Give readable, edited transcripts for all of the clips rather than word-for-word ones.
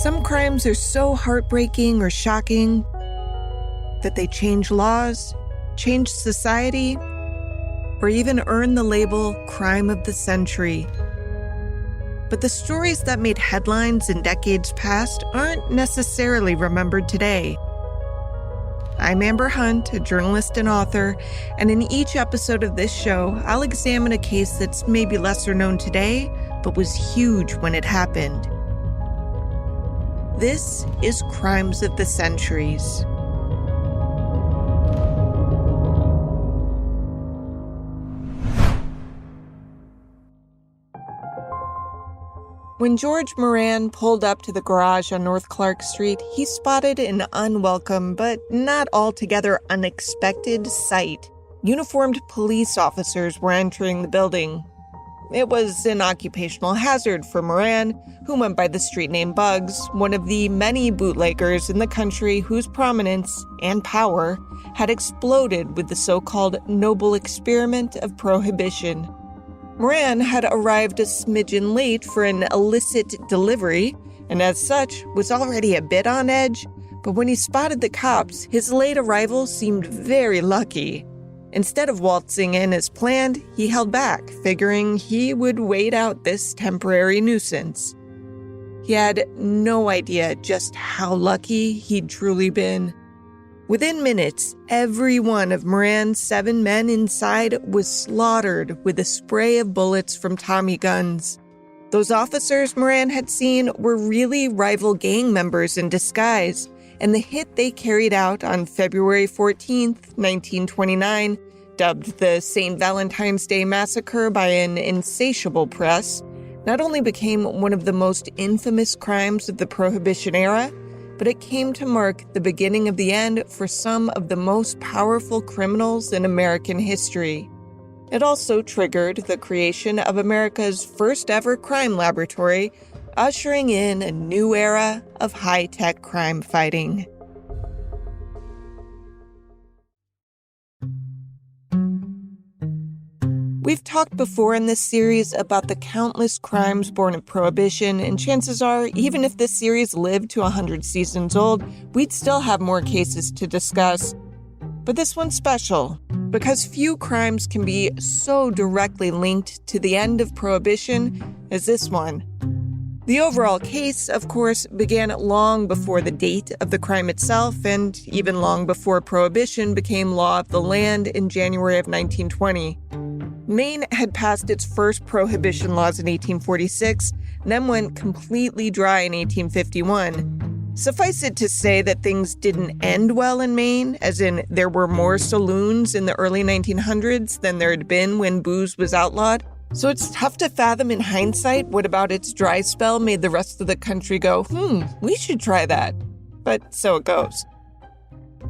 Some crimes are so heartbreaking or shocking that they change laws, change society, or even earn the label crime of the century. But the stories that made headlines in decades past aren't necessarily remembered today. I'm Amber Hunt, a journalist and author, and in each episode of this show, I'll examine a case that's maybe lesser known today, but was huge when it happened. This is Crimes of the Centuries. When George Moran pulled up to the garage on North Clark Street, he spotted an unwelcome but not altogether unexpected sight. Uniformed police officers were entering the building. It was an occupational hazard for Moran, who went by the street name Bugs, one of the many bootleggers in the country whose prominence and power had exploded with the so-called noble experiment of Prohibition. Moran had arrived a smidgen late for an illicit delivery, and as such was already a bit on edge, but when he spotted the cops, his late arrival seemed very lucky. Instead of waltzing in as planned, he held back, figuring he would wait out this temporary nuisance. He had no idea just how lucky he'd truly been. Within minutes, every one of Moran's 7 men inside was slaughtered with a spray of bullets from Tommy guns. Those officers Moran had seen were really rival gang members in disguise, and the hit they carried out on February 14th, 1929, dubbed the St. Valentine's Day Massacre by an insatiable press, not only became one of the most infamous crimes of the Prohibition era, but it came to mark the beginning of the end for some of the most powerful criminals in American history. It also triggered the creation of America's first ever crime laboratory, ushering in a new era of high-tech crime fighting. We've talked before in this series about the countless crimes born of Prohibition, and chances are, even if this series lived to 100 seasons old, we'd still have more cases to discuss. But this one's special, because few crimes can be so directly linked to the end of Prohibition as this one. The overall case, of course, began long before the date of the crime itself, and even long before Prohibition became law of the land in January of 1920. Maine had passed its first prohibition laws in 1846, and then went completely dry in 1851. Suffice it to say that things didn't end well in Maine, as in there were more saloons in the early 1900s than there had been when booze was outlawed. So it's tough to fathom in hindsight what about its dry spell made the rest of the country go, we should try that. But so it goes.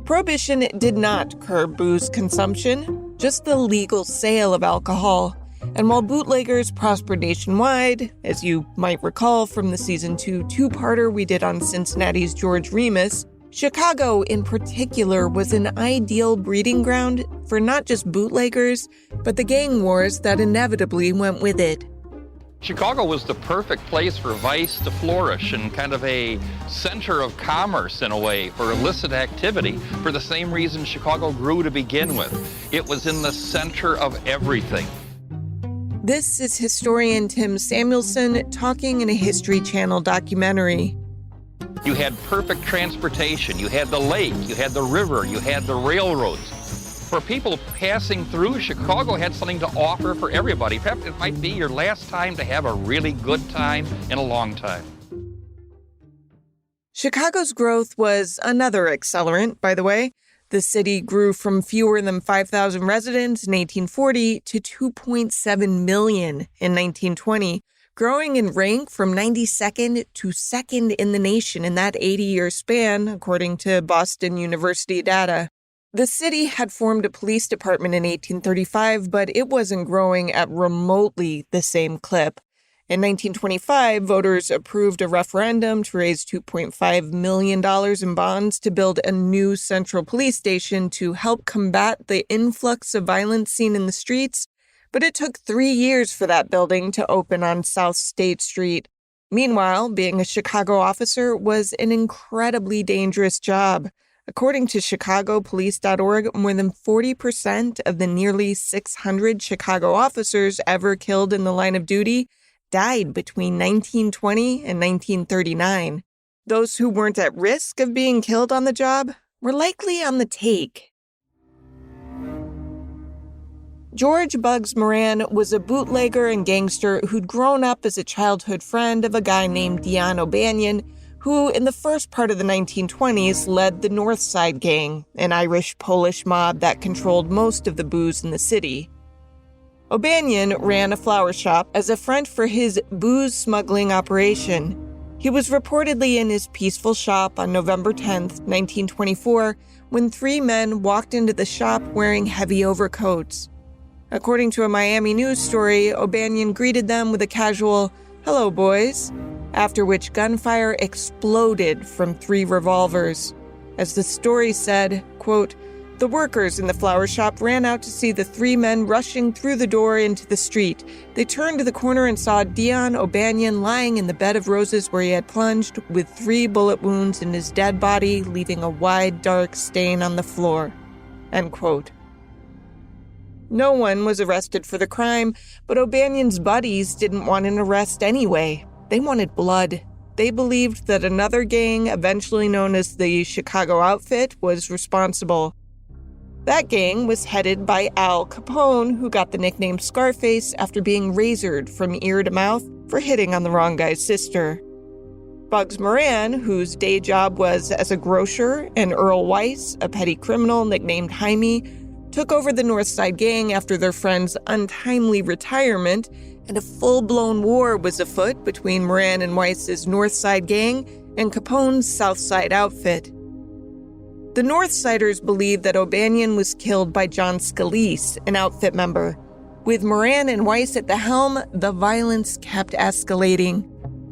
Prohibition did not curb booze consumption, just the legal sale of alcohol. And while bootleggers prospered nationwide, as you might recall from the Season 2 two-parter we did on Cincinnati's George Remus, Chicago in particular was an ideal breeding ground for not just bootleggers, but the gang wars that inevitably went with it. Chicago was the perfect place for vice to flourish and kind of a center of commerce in a way for illicit activity for the same reason Chicago grew to begin with. It was in the center of everything. This is historian Tim Samuelson talking in a History Channel documentary. You had perfect transportation. You had the lake, you had the river, you had the railroads. For people passing through, Chicago had something to offer for everybody. Perhaps it might be your last time to have a really good time in a long time. Chicago's growth was another accelerant, by the way. The city grew from fewer than 5,000 residents in 1840 to 2.7 million in 1920, growing in rank from 92nd to 2nd in the nation in that 80-year span, according to Boston University data. The city had formed a police department in 1835, but it wasn't growing at remotely the same clip. In 1925, voters approved a referendum to raise $2.5 million in bonds to build a new central police station to help combat the influx of violence seen in the streets, but it took 3 years for that building to open on South State Street. Meanwhile, being a Chicago officer was an incredibly dangerous job. According to ChicagoPolice.org, more than 40% of the nearly 600 Chicago officers ever killed in the line of duty died between 1920 and 1939. Those who weren't at risk of being killed on the job were likely on the take. George Bugs Moran was a bootlegger and gangster who'd grown up as a childhood friend of a guy named Dion O'Banion, who in the first part of the 1920s led the North Side Gang, an Irish-Polish mob that controlled most of the booze in the city. O'Banion ran a flower shop as a front for his booze smuggling operation. He was reportedly in his peaceful shop on November 10th, 1924, when three men walked into the shop wearing heavy overcoats. According to a Miami news story, O'Banion greeted them with a casual, "Hello, boys," after which gunfire exploded from three revolvers. As the story said, quote, "The workers in the flower shop ran out to see the three men rushing through the door into the street. They turned to the corner and saw Dion O'Banion lying in the bed of roses where he had plunged, with 3 bullet wounds in his dead body, leaving a wide, dark stain on the floor." End quote. No one was arrested for the crime, but O'Banion's buddies didn't want an arrest anyway. They wanted blood. They believed that another gang, eventually known as the Chicago Outfit, was responsible. That gang was headed by Al Capone, who got the nickname Scarface after being razored from ear to mouth for hitting on the wrong guy's sister. Bugs Moran, whose day job was as a grocer, and Earl Weiss, a petty criminal nicknamed Jaime, took over the North Side Gang after their friend's untimely retirement, and a full-blown war was afoot between Moran and Weiss's North Side Gang and Capone's South Side Outfit. The North Siders believed that O'Banion was killed by John Scalise, an outfit member. With Moran and Weiss at the helm, the violence kept escalating.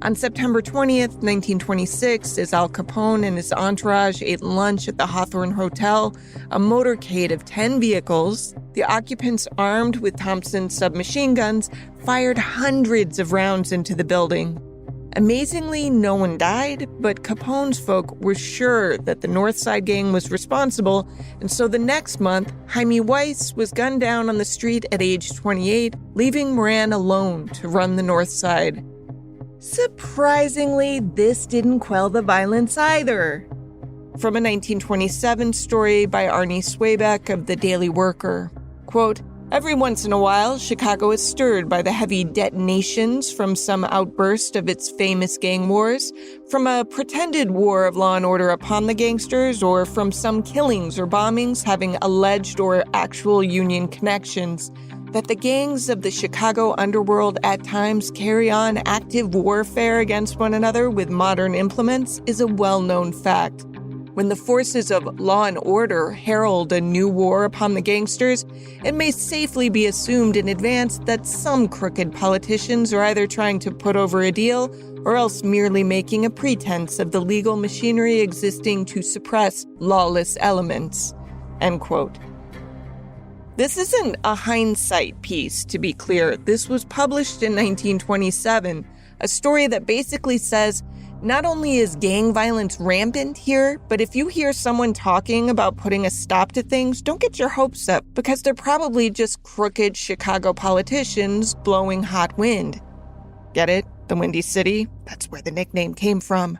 On September 20th, 1926, as Al Capone and his entourage ate lunch at the Hawthorne Hotel, a motorcade of 10 vehicles, the occupants armed with Thompson submachine guns fired hundreds of rounds into the building. Amazingly, no one died, but Capone's folk were sure that the North Side Gang was responsible, and so the next month, Jaime Weiss was gunned down on the street at age 28, leaving Moran alone to run the North Side. Surprisingly, this didn't quell the violence either. From a 1927 story by Arnie Swabeck of the Daily Worker, quote, "Every once in a while, Chicago is stirred by the heavy detonations from some outburst of its famous gang wars, from a pretended war of law and order upon the gangsters, or from some killings or bombings having alleged or actual Union connections. That the gangs of the Chicago underworld at times carry on active warfare against one another with modern implements is a well-known fact. When the forces of law and order herald a new war upon the gangsters, it may safely be assumed in advance that some crooked politicians are either trying to put over a deal or else merely making a pretense of the legal machinery existing to suppress lawless elements." End quote. This isn't a hindsight piece, to be clear. This was published in 1927, a story that basically says, not only is gang violence rampant here, but if you hear someone talking about putting a stop to things, don't get your hopes up, because they're probably just crooked Chicago politicians blowing hot wind. Get it? The Windy City? That's where the nickname came from.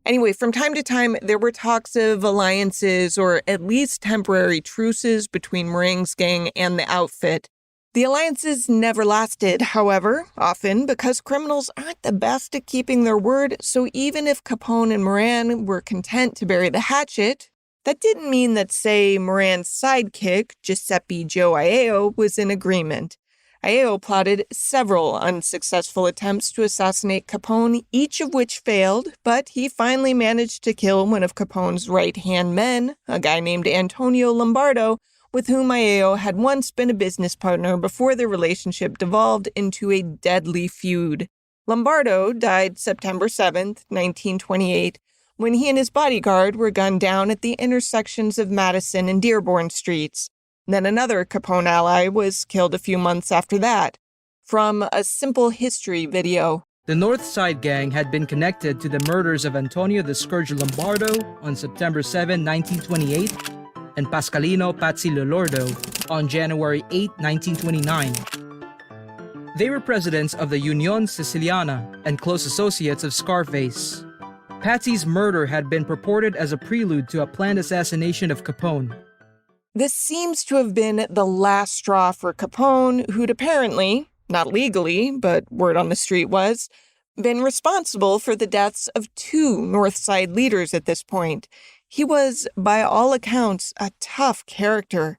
Anyway, from time to time, there were talks of alliances or at least temporary truces between Moran's gang and the outfit. The alliances never lasted, however, often because criminals aren't the best at keeping their word, so even if Capone and Moran were content to bury the hatchet, that didn't mean that, say, Moran's sidekick, Giuseppe Joe Aiello, was in agreement. Aiello plotted several unsuccessful attempts to assassinate Capone, each of which failed, but he finally managed to kill one of Capone's right-hand men, a guy named Antonio Lombardo, with whom Aiello had once been a business partner before their relationship devolved into a deadly feud. Lombardo died September 7th, 1928, when he and his bodyguard were gunned down at the intersections of Madison and Dearborn Streets. Then another Capone ally was killed a few months after that. From a Simple History video, The North Side Gang had been connected to the murders of Antonio the Scourge Lombardo on September 7, 1928, and Pascalino Pazzi Lolordo on January 8, 1929. They were presidents of the Union Siciliana and close associates of Scarface. Pazzi's murder had been purported as a prelude to a planned assassination of Capone. This seems to have been the last straw for Capone, who'd apparently, not legally, but word on the street was, been responsible for the deaths of 2 North Side leaders at this point. He was, by all accounts, a tough character.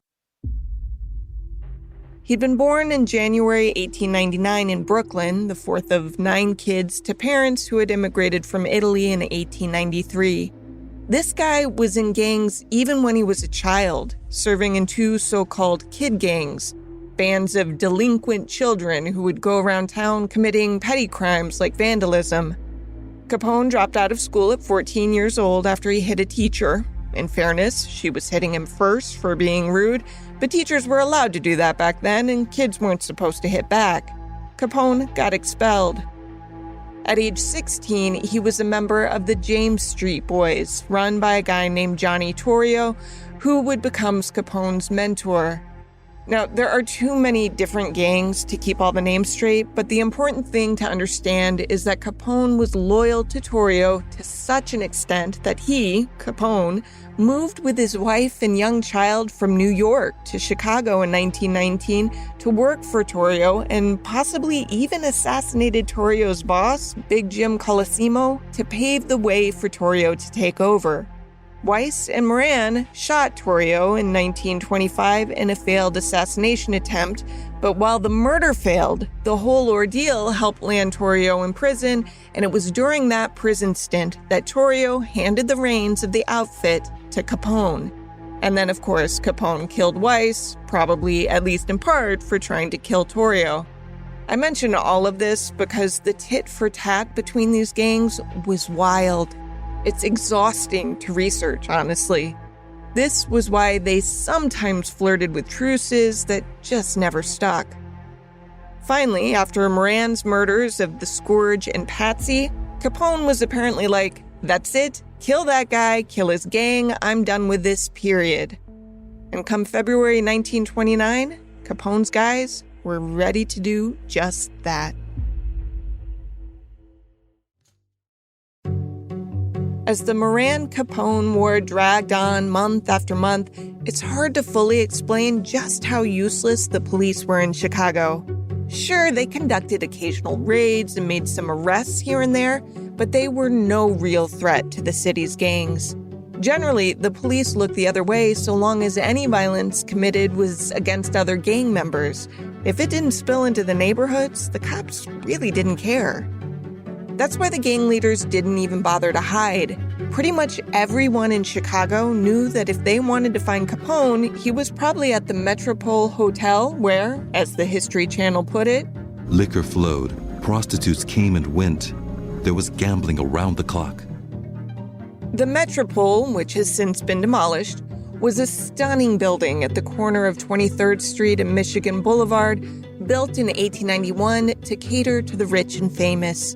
He'd been born in January 1899 in Brooklyn, the fourth of 9 kids to parents who had immigrated from Italy in 1893. This guy was in gangs even when he was a child, serving in 2 so-called kid gangs, bands of delinquent children who would go around town committing petty crimes like vandalism. Capone dropped out of school at 14 years old after he hit a teacher. In fairness, she was hitting him first for being rude, but teachers were allowed to do that back then, and kids weren't supposed to hit back. Capone got expelled. At age 16, he was a member of the James Street Boys, run by a guy named Johnny Torrio, who would become Capone's mentor. Now, there are too many different gangs to keep all the names straight, but the important thing to understand is that Capone was loyal to Torrio to such an extent that he, Capone, moved with his wife and young child from New York to Chicago in 1919 to work for Torrio and possibly even assassinated Torrio's boss, Big Jim Colosimo, to pave the way for Torrio to take over. Weiss and Moran shot Torrio in 1925 in a failed assassination attempt, but while the murder failed, the whole ordeal helped land Torrio in prison, and it was during that prison stint that Torrio handed the reins of the outfit to Capone. And then, of course, Capone killed Weiss, probably at least in part for trying to kill Torrio. I mention all of this because the tit-for-tat between these gangs was wild. It's exhausting to research, honestly. This was why they sometimes flirted with truces that just never stuck. Finally, after Moran's murders of the Scourge and Patsy, Capone was apparently like, that's it, kill that guy, kill his gang, I'm done with this, period. And come February 1929, Capone's guys were ready to do just that. As the Moran-Capone war dragged on month after month, it's hard to fully explain just how useless the police were in Chicago. Sure, they conducted occasional raids and made some arrests here and there, but they were no real threat to the city's gangs. Generally, the police looked the other way so long as any violence committed was against other gang members. If it didn't spill into the neighborhoods, the cops really didn't care. That's why the gang leaders didn't even bother to hide. Pretty much everyone in Chicago knew that if they wanted to find Capone, he was probably at the Metropole Hotel where, as the History Channel put it, liquor flowed, prostitutes came and went. There was gambling around the clock. The Metropole, which has since been demolished, was a stunning building at the corner of 23rd Street and Michigan Boulevard, built in 1891 to cater to the rich and famous.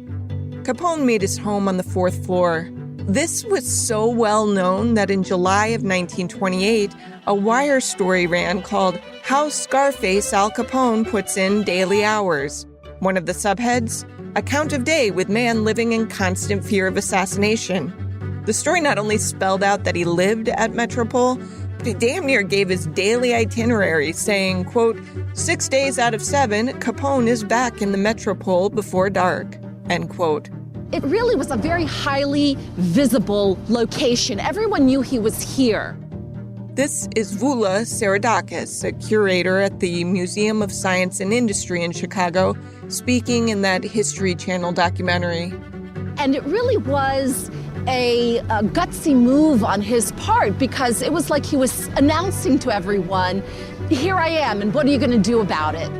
Capone made his home on the 4th floor. This was so well known that in July of 1928, a Wire story ran called How Scarface Al Capone Puts in Daily Hours. One of the subheads, Account of Day with Man Living in Constant Fear of Assassination. The story not only spelled out that he lived at Metropole, but it damn near gave his daily itinerary, saying, quote, 6 days out of 7, Capone is back in the Metropole before dark, end quote. It really was a very highly visible location. Everyone knew he was here. This is Vula Saradakis, a curator at the Museum of Science and Industry in Chicago, speaking in that History Channel documentary. And it really was a gutsy move on his part, because it was like he was announcing to everyone, here I am, and what are you going to do about it?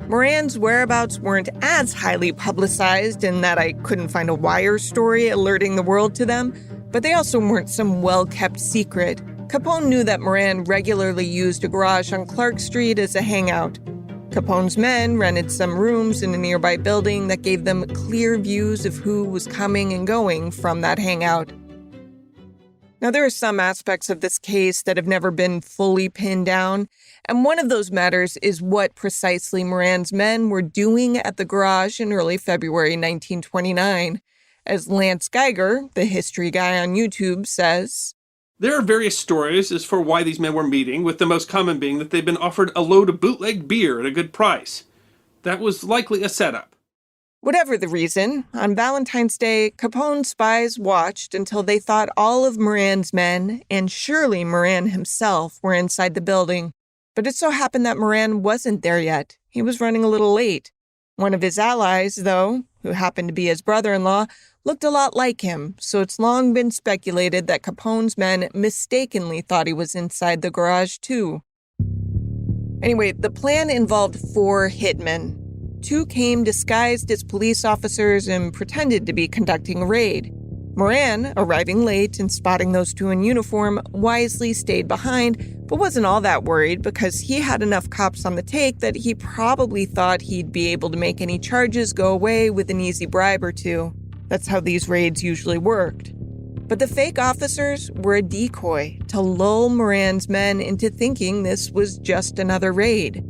Moran's whereabouts weren't as highly publicized in that I couldn't find a Wire story alerting the world to them, but they also weren't some well-kept secret. Capone knew that Moran regularly used a garage on Clark Street as a hangout. Capone's men rented some rooms in a nearby building that gave them clear views of who was coming and going from that hangout. Now, there are some aspects of this case that have never been fully pinned down, and one of those matters is what precisely Moran's men were doing at the garage in early February 1929. As Lance Geiger, the history guy on YouTube, says, "There are various stories as for why these men were meeting, with the most common being that they'd been offered a load of bootleg beer at a good price. That was likely a setup." Whatever the reason, on Valentine's Day, Capone's spies watched until they thought all of Moran's men, and surely Moran himself, were inside the building. But it so happened that Moran wasn't there yet. He was running a little late. One of his allies, though, who happened to be his brother-in-law, looked a lot like him, so it's long been speculated that Capone's men mistakenly thought he was inside the garage, too. Anyway, the plan involved 4 hitmen. 2 came disguised as police officers and pretended to be conducting a raid. Moran, arriving late and spotting those 2 in uniform, wisely stayed behind, but wasn't all that worried because he had enough cops on the take that he probably thought he'd be able to make any charges go away with an easy bribe or 2. That's how these raids usually worked. But the fake officers were a decoy to lull Moran's men into thinking this was just another raid.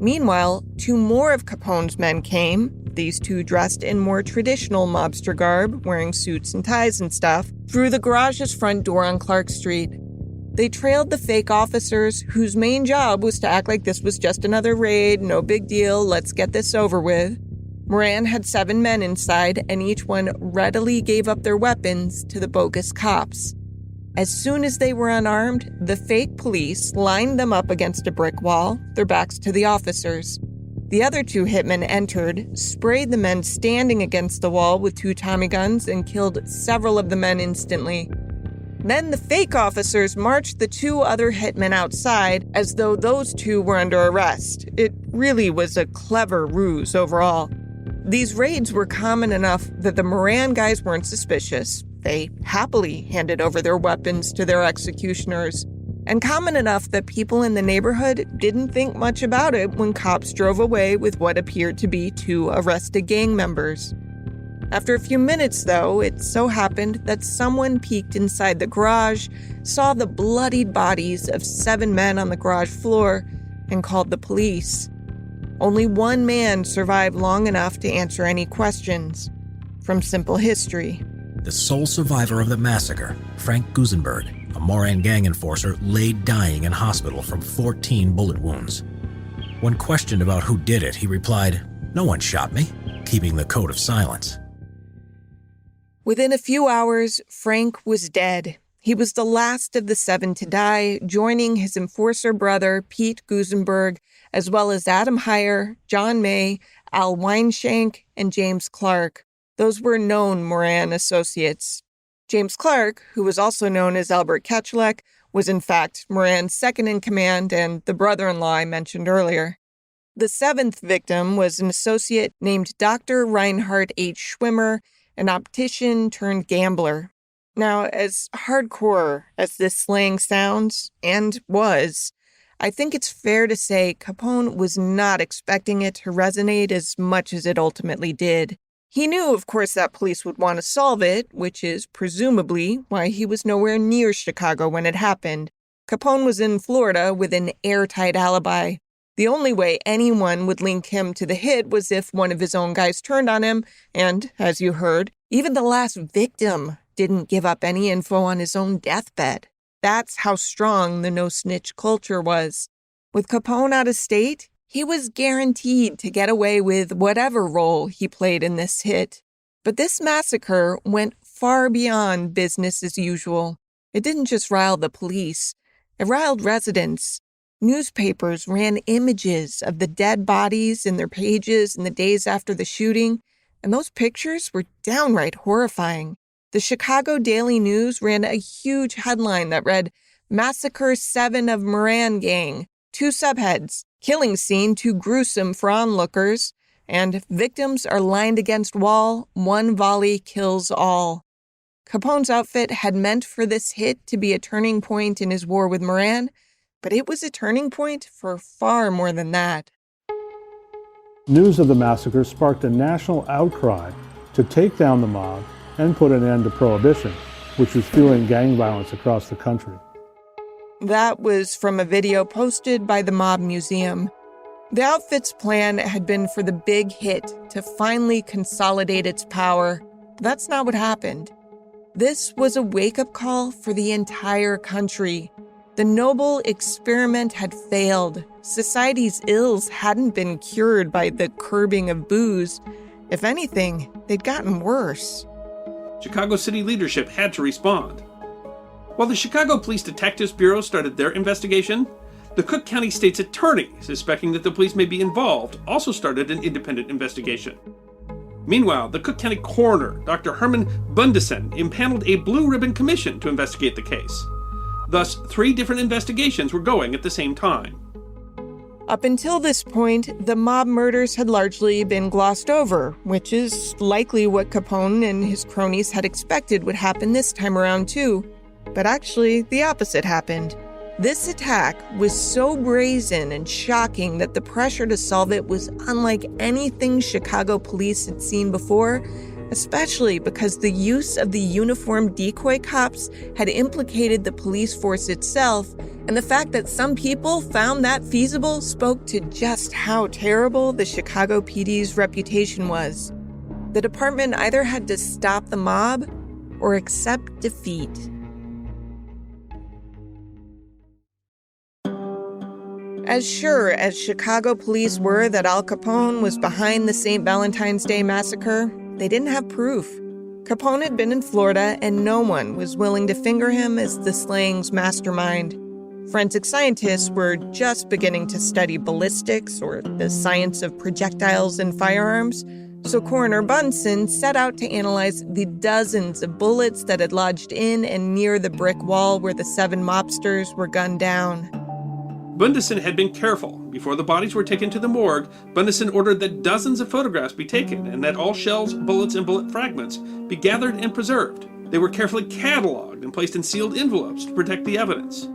Meanwhile, 2 more of Capone's men came, these 2 dressed in more traditional mobster garb, wearing suits and ties and stuff, through the garage's front door on Clark Street. They trailed the fake officers, whose main job was to act like this was just another raid, no big deal, let's get this over with. Moran had 7 men inside, and each one readily gave up their weapons to the bogus cops. As soon as they were unarmed, the fake police lined them up against a brick wall, their backs to the officers. The other 2 hitmen entered, sprayed the men standing against the wall with 2 Tommy guns, and killed several of the men instantly. Then the fake officers marched the 2 other hitmen outside as though those 2 were under arrest. It really was a clever ruse overall. These raids were common enough that the Moran guys weren't suspicious. They happily handed over their weapons to their executioners. And common enough that people in the neighborhood didn't think much about it when cops drove away with what appeared to be 2 arrested gang members. After a few minutes, though, it so happened that someone peeked inside the garage, saw the bloodied bodies of 7 men on the garage floor, and called the police. Only 1 man survived long enough to answer any questions. From Simple History. The sole survivor of the massacre, Frank Gusenberg, a Moran gang enforcer, lay dying in hospital from 14 bullet wounds. When questioned about who did it, he replied, "No one shot me," keeping the code of silence. Within a few hours, Frank was dead. He was the last of the 7 to die, joining his enforcer brother, Pete Gusenberg, as well as Adam Heyer, John May, Al Weinshank, and James Clark. Those were known Moran associates. James Clark, who was also known as Albert Ketchlek, was in fact Moran's second-in-command and the brother-in-law I mentioned earlier. The 7th victim was an associate named Dr. Reinhard H. Schwimmer, an optician turned gambler. Now, as hardcore as this slang sounds, and was, I think it's fair to say Capone was not expecting it to resonate as much as it ultimately did. He knew, of course, that police would want to solve it, which is presumably why he was nowhere near Chicago when it happened. Capone was in Florida with an airtight alibi. The only way anyone would link him to the hit was if one of his own guys turned on him, and, as you heard, even the last victim didn't give up any info on his own deathbed. That's how strong the no-snitch culture was. With Capone out of state, he was guaranteed to get away with whatever role he played in this hit. But this massacre went far beyond business as usual. It didn't just rile the police. It riled residents. Newspapers ran images of the dead bodies in their pages in the days after the shooting, and those pictures were downright horrifying. The Chicago Daily News ran a huge headline that read, "Massacre 7 of Moran Gang," 2 subheads, "Killing scene too gruesome for onlookers," and "Victims are lined against wall, 1 volley kills all." Capone's outfit had meant for this hit to be a turning point in his war with Moran, but it was a turning point for far more than that. News of the massacre sparked a national outcry to take down the mob and put an end to Prohibition, which was fueling gang violence across the country. That was from a video posted by the Mob Museum. The outfit's plan had been for the big hit to finally consolidate its power. That's not what happened. This was a wake-up call for the entire country. The noble experiment had failed. Society's ills hadn't been cured by the curbing of booze. If anything, they'd gotten worse. Chicago city leadership had to respond. While the Chicago Police Detectives Bureau started their investigation, the Cook County State's Attorney, suspecting that the police may be involved, also started an independent investigation. Meanwhile, the Cook County coroner, Dr. Herman Bundesen, impaneled a blue ribbon commission to investigate the case. Thus, 3 different investigations were going at the same time. Up until this point, the mob murders had largely been glossed over, which is likely what Capone and his cronies had expected would happen this time around too. But actually, the opposite happened. This attack was so brazen and shocking that the pressure to solve it was unlike anything Chicago police had seen before, especially because the use of the uniformed decoy cops had implicated the police force itself, and the fact that some people found that feasible spoke to just how terrible the Chicago PD's reputation was. The department either had to stop the mob or accept defeat. As sure as Chicago police were that Al Capone was behind the St. Valentine's Day massacre, they didn't have proof. Capone had been in Florida, and no one was willing to finger him as the slaying's mastermind. Forensic scientists were just beginning to study ballistics, or the science of projectiles and firearms, so Coroner Bunsen set out to analyze the dozens of bullets that had lodged in and near the brick wall where the 7 mobsters were gunned down. Bundesen had been careful. Before the bodies were taken to the morgue, Bundesen ordered that dozens of photographs be taken and that all shells, bullets, and bullet fragments be gathered and preserved. They were carefully cataloged and placed in sealed envelopes to protect the evidence.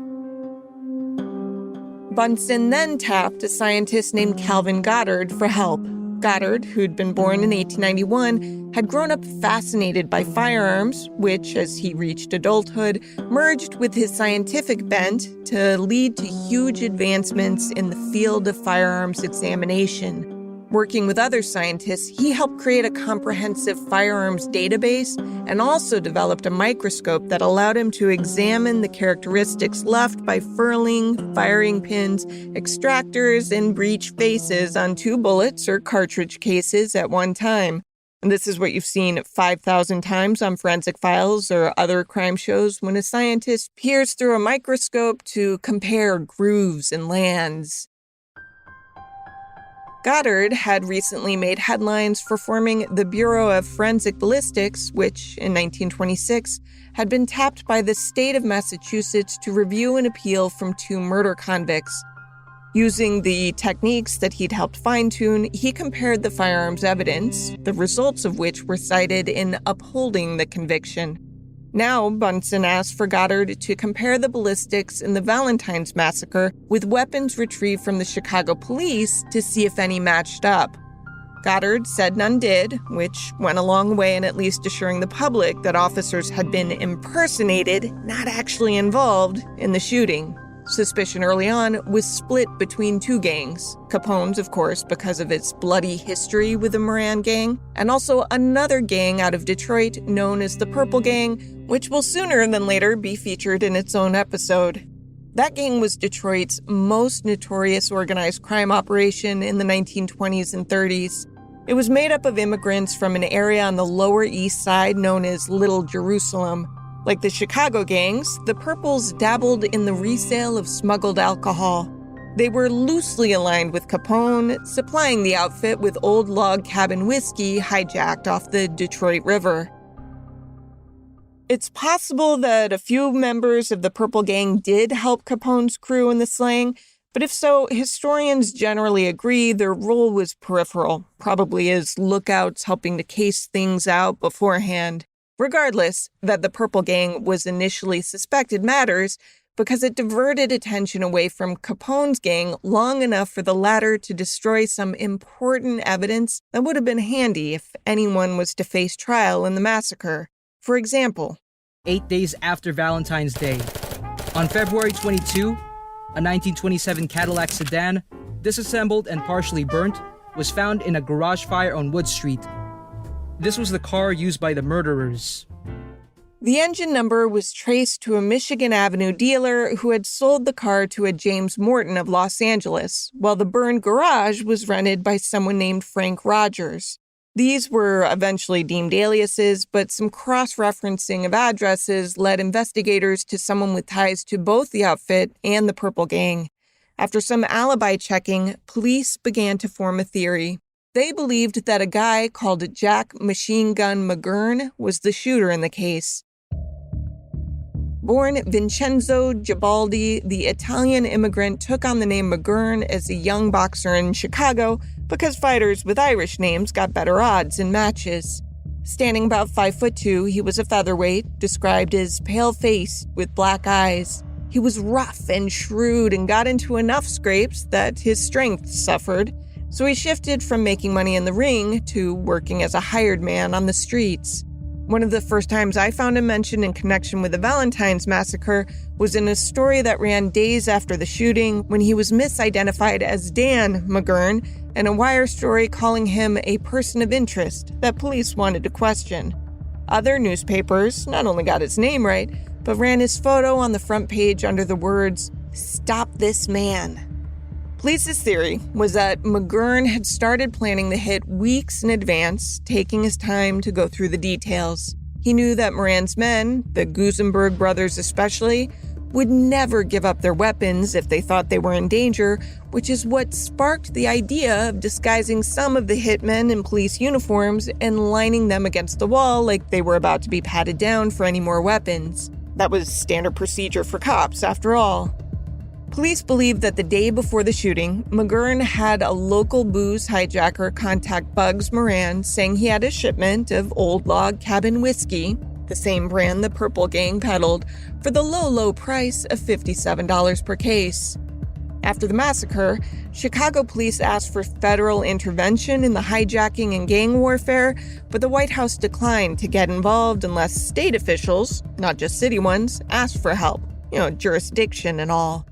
Bunsen then tapped a scientist named Calvin Goddard for help. Goddard, who'd been born in 1891, had grown up fascinated by firearms, which, as he reached adulthood, merged with his scientific bent to lead to huge advancements in the field of firearms examination. Working with other scientists, he helped create a comprehensive firearms database and also developed a microscope that allowed him to examine the characteristics left by furling, firing pins, extractors, and breech faces on 2 bullets or cartridge cases at one time. And this is what you've seen 5,000 times on Forensic Files or other crime shows when a scientist peers through a microscope to compare grooves and lands. Goddard had recently made headlines for forming the Bureau of Forensic Ballistics, which, in 1926, had been tapped by the state of Massachusetts to review an appeal from 2 murder convicts. Using the techniques that he'd helped fine-tune, he compared the firearms evidence, the results of which were cited in upholding the conviction. Now, Bunsen asked for Goddard to compare the ballistics in the Valentine's massacre with weapons retrieved from the Chicago police to see if any matched up. Goddard said none did, which went a long way in at least assuring the public that officers had been impersonated, not actually involved, in the shooting. Suspicion early on was split between 2 gangs. Capone's, of course, because of its bloody history with the Moran Gang, and also another gang out of Detroit known as the Purple Gang, which will sooner than later be featured in its own episode. That gang was Detroit's most notorious organized crime operation in the 1920s and 30s. It was made up of immigrants from an area on the Lower East Side known as Little Jerusalem. Like the Chicago gangs, the Purples dabbled in the resale of smuggled alcohol. They were loosely aligned with Capone, supplying the outfit with old log cabin whiskey hijacked off the Detroit River. It's possible that a few members of the Purple Gang did help Capone's crew in the slaying, but if so, historians generally agree their role was peripheral, probably as lookouts helping to case things out beforehand. Regardless, that the Purple Gang was initially suspected matters, because it diverted attention away from Capone's gang long enough for the latter to destroy some important evidence that would have been handy if anyone was to face trial in the massacre. For example, 8 days after Valentine's Day, on February 22, a 1927 Cadillac sedan, disassembled and partially burnt, was found in a garage fire on Wood Street. This was the car used by the murderers. The engine number was traced to a Michigan Avenue dealer who had sold the car to a James Morton of Los Angeles, while the burned garage was rented by someone named Frank Rogers. These were eventually deemed aliases, but some cross-referencing of addresses led investigators to someone with ties to both the outfit and the Purple Gang. After some alibi checking, police began to form a theory. They believed that a guy called Jack Machine Gun McGurn was the shooter in the case. Born Vincenzo Gibaldi, the Italian immigrant took on the name McGurn as a young boxer in Chicago because fighters with Irish names got better odds in matches. Standing about 5'2", he was a featherweight, described as pale-faced with black eyes. He was rough and shrewd and got into enough scrapes that his strength suffered, so he shifted from making money in the ring to working as a hired man on the streets. One of the first times I found him mentioned in connection with the Valentine's massacre was in a story that ran days after the shooting when he was misidentified as Dan McGurn, and a wire story calling him a person of interest that police wanted to question. Other newspapers not only got his name right, but ran his photo on the front page under the words, "Stop this man." Police's theory was that McGurn had started planning the hit weeks in advance, taking his time to go through the details. He knew that Moran's men, the Gusenberg brothers especially, would never give up their weapons if they thought they were in danger, which is what sparked the idea of disguising some of the hitmen in police uniforms and lining them against the wall like they were about to be patted down for any more weapons. That was standard procedure for cops, after all. Police believe that the day before the shooting, McGurn had a local booze hijacker contact Bugs Moran saying he had a shipment of Old Log Cabin whiskey, the same brand the Purple Gang peddled, for the low price of $57 per case. After the massacre, Chicago police asked for federal intervention in the hijacking and gang warfare, but the White House declined to get involved unless state officials, not just city ones, asked for help, jurisdiction and all.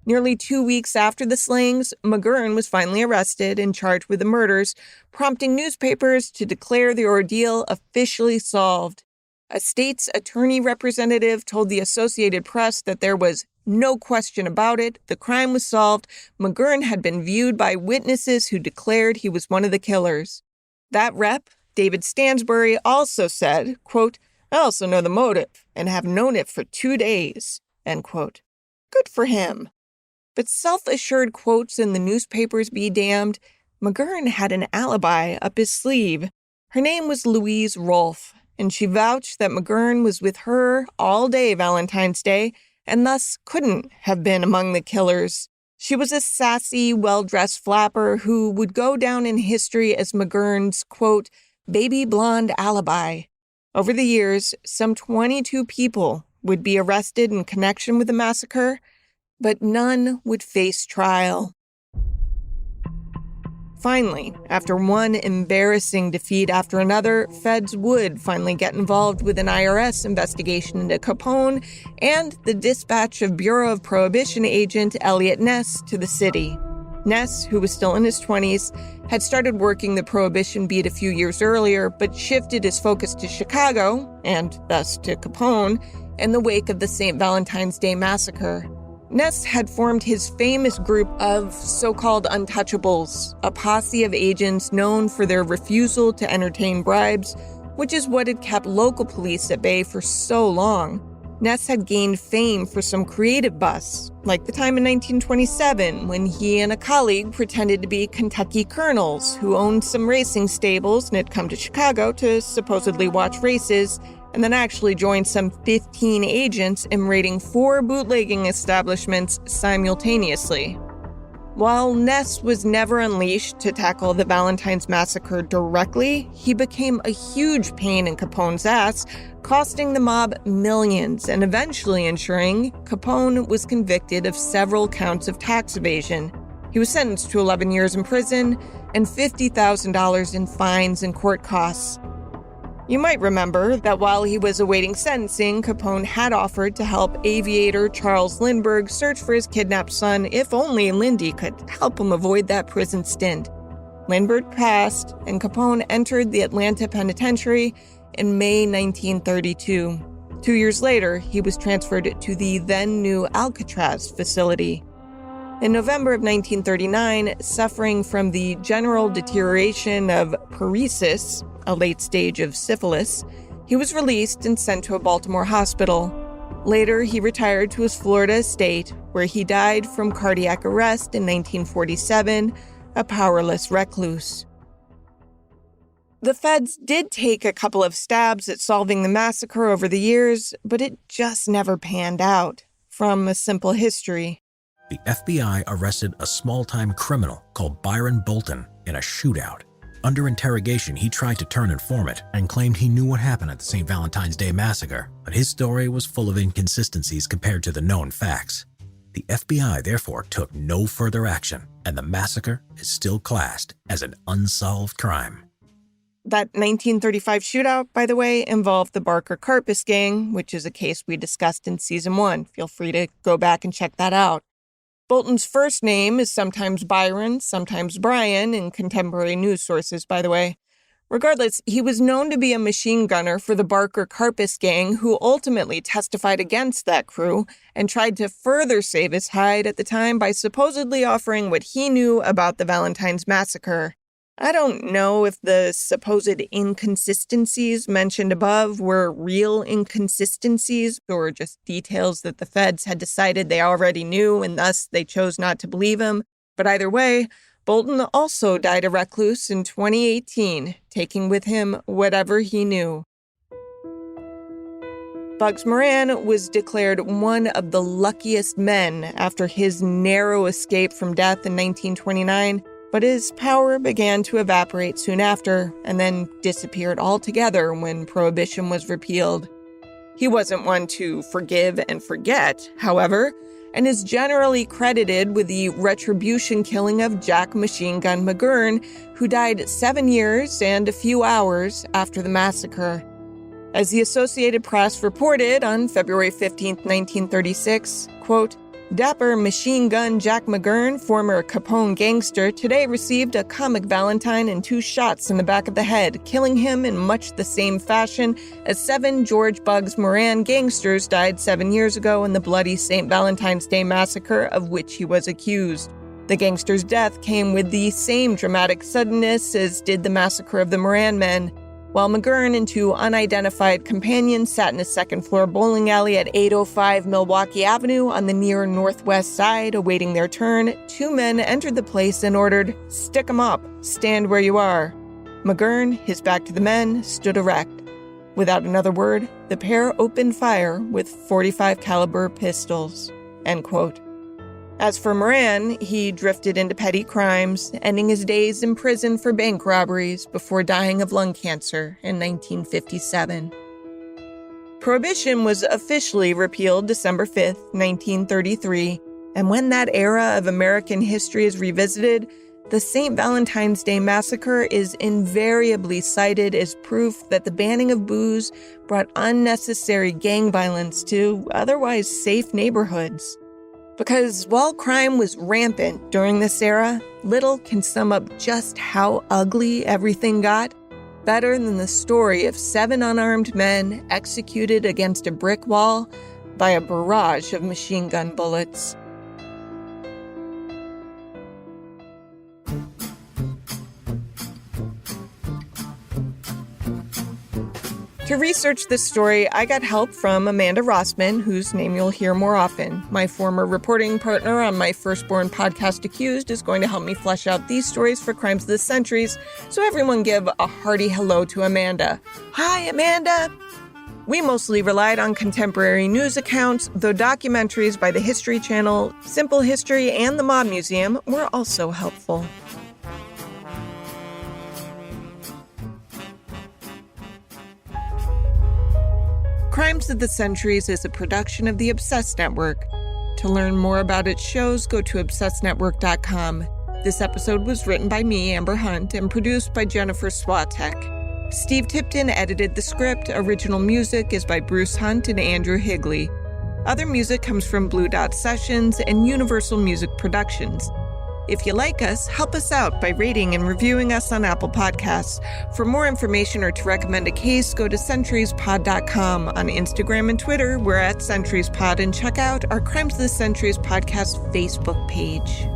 Nearly 2 weeks after the slayings, McGurn was finally arrested and charged with the murders, prompting newspapers to declare the ordeal officially solved. A state's attorney representative told the Associated Press that there was no question about it, the crime was solved, McGurn had been viewed by witnesses who declared he was one of the killers. That rep, David Stansbury, also said, quote, "I also know the motive and have known it for 2 days," end quote. Good for him. But self-assured quotes in the newspapers be damned, McGurn had an alibi up his sleeve. Her name was Louise Rolfe, and she vouched that McGurn was with her all day Valentine's Day and thus couldn't have been among the killers. She was a sassy, well-dressed flapper who would go down in history as McGurn's, quote, baby blonde alibi. Over the years, some 22 people would be arrested in connection with the massacre, but none would face trial. Finally, after one embarrassing defeat after another, feds would finally get involved with an IRS investigation into Capone and the dispatch of Bureau of Prohibition agent Elliot Ness to the city. Ness, who was still in his 20s, had started working the Prohibition beat a few years earlier, but shifted his focus to Chicago, and thus to Capone, in the wake of the St. Valentine's Day massacre. Ness had formed his famous group of so-called untouchables, a posse of agents known for their refusal to entertain bribes, which is what had kept local police at bay for so long. Ness had gained fame for some creative busts, like the time in 1927 when he and a colleague pretended to be Kentucky colonels who owned some racing stables and had come to Chicago to supposedly watch races, and then actually joined some 15 agents in raiding 4 bootlegging establishments simultaneously. While Ness was never unleashed to tackle the Valentine's massacre directly, he became a huge pain in Capone's ass, costing the mob millions and eventually ensuring Capone was convicted of several counts of tax evasion. He was sentenced to 11 years in prison and $50,000 in fines and court costs. You might remember that while he was awaiting sentencing, Capone had offered to help aviator Charles Lindbergh search for his kidnapped son if only Lindy could help him avoid that prison stint. Lindbergh passed, and Capone entered the Atlanta Penitentiary in May 1932. 2 years later, he was transferred to the then-new Alcatraz facility. In November of 1939, suffering from the general deterioration of paresis, a late stage of syphilis, he was released and sent to a Baltimore hospital. Later, he retired to his Florida estate, where he died from cardiac arrest in 1947, a powerless recluse. The feds did take a couple of stabs at solving the massacre over the years, but it just never panned out. From a simple history. The FBI arrested a small-time criminal called Byron Bolton in a shootout. Under interrogation, he tried to turn informant and claimed he knew what happened at the St. Valentine's Day massacre, but his story was full of inconsistencies compared to the known facts. The FBI therefore took no further action, and the massacre is still classed as an unsolved crime. That 1935 shootout, by the way, involved the Barker Karpis gang, which is a case we discussed in Season 1. Feel free to go back and check that out. Bolton's first name is sometimes Byron, sometimes Brian, in contemporary news sources, by the way. Regardless, he was known to be a machine gunner for the Barker Karpis gang, who ultimately testified against that crew and tried to further save his hide at the time by supposedly offering what he knew about the Valentine's massacre. I don't know if the supposed inconsistencies mentioned above were real inconsistencies or just details that the feds had decided they already knew and thus they chose not to believe him. But either way, Bolton also died a recluse in 2018, taking with him whatever he knew. Bugs Moran was declared one of the luckiest men after his narrow escape from death in 1929. But his power began to evaporate soon after, and then disappeared altogether when Prohibition was repealed. He wasn't one to forgive and forget, however, and is generally credited with the retribution killing of Jack Machine Gun McGurn, who died 7 years and a few hours after the massacre. As the Associated Press reported on February 15, 1936, quote, Dapper Machine Gun Jack McGurn, former Capone gangster, today received a comic Valentine and 2 shots in the back of the head, killing him in much the same fashion as 7 George Bugs Moran gangsters died 7 years ago in the bloody St. Valentine's Day massacre of which he was accused. The gangster's death came with the same dramatic suddenness as did the massacre of the Moran men. While McGurn and 2 unidentified companions sat in a second-floor bowling alley at 805 Milwaukee Avenue on the near northwest side awaiting their turn, 2 men entered the place and ordered, "Stick 'em up, stand where you are." McGurn, his back to the men, stood erect. Without another word, the pair opened fire with .45 caliber pistols. End quote. As for Moran, he drifted into petty crimes, ending his days in prison for bank robberies before dying of lung cancer in 1957. Prohibition was officially repealed December 5, 1933, and when that era of American history is revisited, the St. Valentine's Day massacre is invariably cited as proof that the banning of booze brought unnecessary gang violence to otherwise safe neighborhoods. Because while crime was rampant during this era, little can sum up just how ugly everything got better than the story of 7 unarmed men executed against a brick wall by a barrage of machine gun bullets. To research this story, I got help from Amanda Rossman, whose name you'll hear more often. My former reporting partner on my firstborn podcast, Accused, is going to help me flesh out these stories for Crimes of the Centuries, so everyone give a hearty hello to Amanda. Hi, Amanda! We mostly relied on contemporary news accounts, though documentaries by the History Channel, Simple History, and the Mob Museum were also helpful. Crimes of the Centuries is a production of the Obsessed Network. To learn more about its shows, go to obsessednetwork.com. This episode was written by me, Amber Hunt, and produced by Jennifer Swatek. Steve Tipton edited the script. Original music is by Bruce Hunt and Andrew Higley. Other music comes from Blue Dot Sessions and Universal Music Productions. If you like us, help us out by rating and reviewing us on Apple Podcasts. For more information or to recommend a case, go to centuriespod.com. On Instagram and Twitter, we're at CenturiesPod, and check out our Crimes of the Centuries podcast Facebook page.